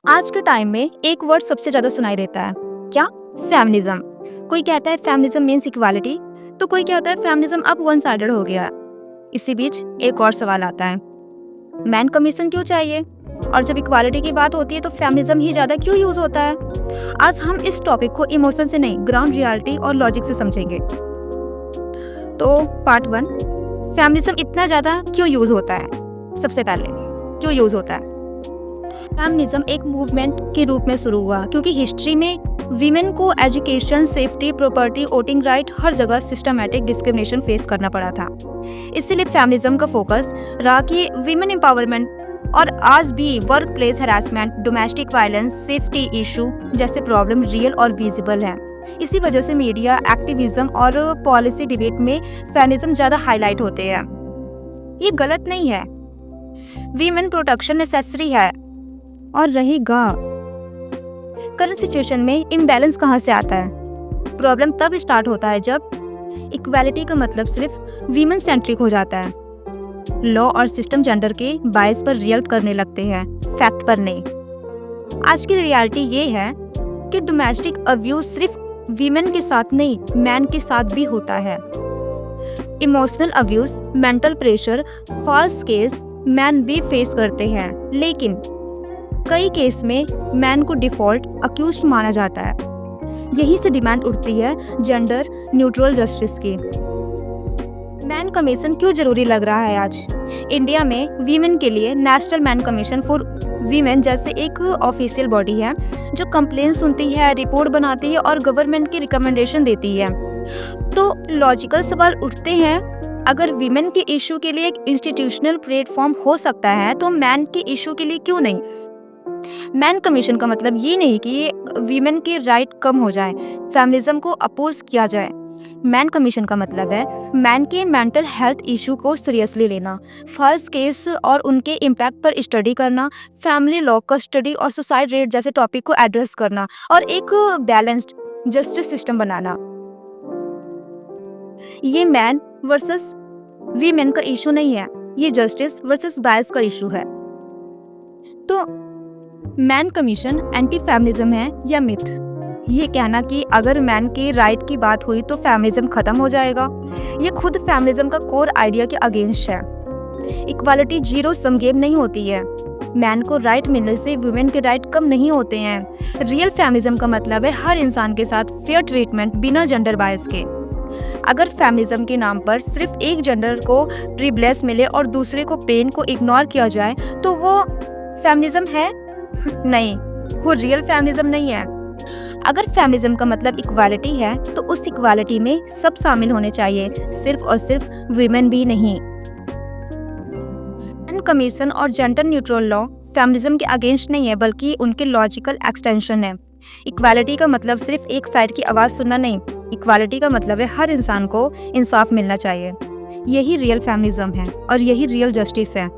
आज के टाइम में एक वर्ड सबसे ज्यादा सुनाई देता है। क्या? फेमिनिज्म। कोई कहता है फेमिनिज्म मीन्स इक्वालिटी, तो कोई कहता है फेमिनिज्म अब वन साइडेड हो गया। इसी बीच एक और सवाल आता है, मैन कमीशन क्यों चाहिए? और जब इक्वालिटी की बात होती है तो फेमिनिज्म ही ज्यादा क्यों यूज होता है? आज हम इस टॉपिक को इमोशन से नहीं, ग्राउंड रियलिटी और लॉजिक से समझेंगे। तो पार्ट 1, फेमिनिज्म इतना ज्यादा क्यों यूज होता है? सबसे पहले क्यों यूज होता है? फेमिनिज्म एक मूवमेंट के रूप में शुरू हुआ क्योंकि हिस्ट्री में वीमेन को education, safety, property, voting right हर जगह सिस्टमैटिक डिस्क्रिमिनेशन फेस करना पड़ा था। इसीलिए फेमिनिज्म का फोकस रहा कि वीमेन एम्पावरमेंट, और आज भी work place harassment, domestic violence, safety issue जैसे प्रॉब्लम रियल और विजिबल हैं। इसी वजह से मीडिया, एक्टिविज्म और पॉलिसी डिबेट में फेमिनिज्म ज़्यादा हाईलाइट होते हैं। ये गलत नहीं है, वीमेन प्रोटेक्शन नेसेसरी है और रहेगा। करंट सिचुएशन में इम्बैलेंस कहाँ से आता है? प्रॉब्लम तब स्टार्ट होता है जब इक्वालिटी का मतलब सिर्फ वीमेन सेंट्रिक हो जाता है। लॉ और सिस्टम जेंडर के बायस पर रिएक्ट करने लगते हैं, फैक्ट पर नहीं। आज की रियलिटी ये है कि डोमेस्टिक अब्यूज सिर्फ वीमेन के साथ नहीं, मैन के साथ भी होता है। Emotional abuse, mental pressure, false case man भी फेस करते हैं, लेकिन कई केस में मैन को डिफॉल्ट अक्यूज्ड माना जाता है। यही से डिमांड उठती है जेंडर न्यूट्रल जस्टिस की। मैन कमीशन क्यों जरूरी लग रहा है आज? इंडिया में वीमेन के लिए national man commission for women जैसे एक ऑफिशियल बॉडी है जो कंप्लेन सुनती है, रिपोर्ट बनाती है और गवर्नमेंट की रिकमेंडेशन देती है। तो लॉजिकल सवाल उठते हैं, अगर वीमेन के इशू के लिए एक इंस्टीट्यूशनल प्लेटफॉर्म हो सकता है तो मैन के इशू के लिए क्यों नहीं? मैन कमीशन का मतलब ये नहीं कि वीमेन के राइट कम हो जाए, फेमिनिज्म को अपोज किया जाए। मैन कमीशन का मतलब है मैन के मेंटल हेल्थ इशू को सीरियसली लेना, फर्स्ट केस और उनके इम्पैक्ट पर स्टडी करना, फैमिली लॉ, कस्टडी और सुसाइड रेट जैसे टॉपिक को एड्रेस करना और एक बैलेंस्ड जस्टिस सिस्टम बनाना। ये मैन वर्सेस वीमेन का इशू नहीं है, ये जस्टिस वर्सेस बायस का इशू है। तो मैन कमीशन एंटी फेमिनिज्म है या मिथ? ये कहना कि अगर मैन के राइट की बात हुई तो फेमिनिज्म खत्म हो जाएगा, ये खुद फेमिनिज्म का कोर आइडिया के अगेंस्ट है। इक्वालिटी जीरो सम गेम नहीं होती है। मैन को राइट मिलने से वुमेन के राइट कम नहीं होते हैं। रियल फेमिनिज्म का मतलब है हर इंसान के साथ फेयर ट्रीटमेंट बिना जेंडर बायस के। अगर फेमिनिज्म के नाम पर सिर्फ एक जेंडर को प्रिविलेज मिले और दूसरे को पेन को इग्नोर किया जाए तो वो फेमिनिज्म है? नहीं, वो रियल फेमिनिज्म नहीं है। अगर फेमिनिज्म का मतलब इक्वालिटी है तो उस इक्वालिटी में सब शामिल होने चाहिए, सिर्फ और सिर्फ वीमेन भी नहीं। मैन कमीशन और जेंडर न्यूट्रल लॉ फेमिनिज्म के अगेंस्ट नहीं है, बल्कि उनके लॉजिकल एक्सटेंशन है। इक्वालिटी का मतलब सिर्फ एक साइड की आवाज़ सुनना नहीं, इक्वालिटी का मतलब है हर इंसान को इंसाफ मिलना चाहिए। यही रियल फेमिनिज्म है और यही रियल जस्टिस है।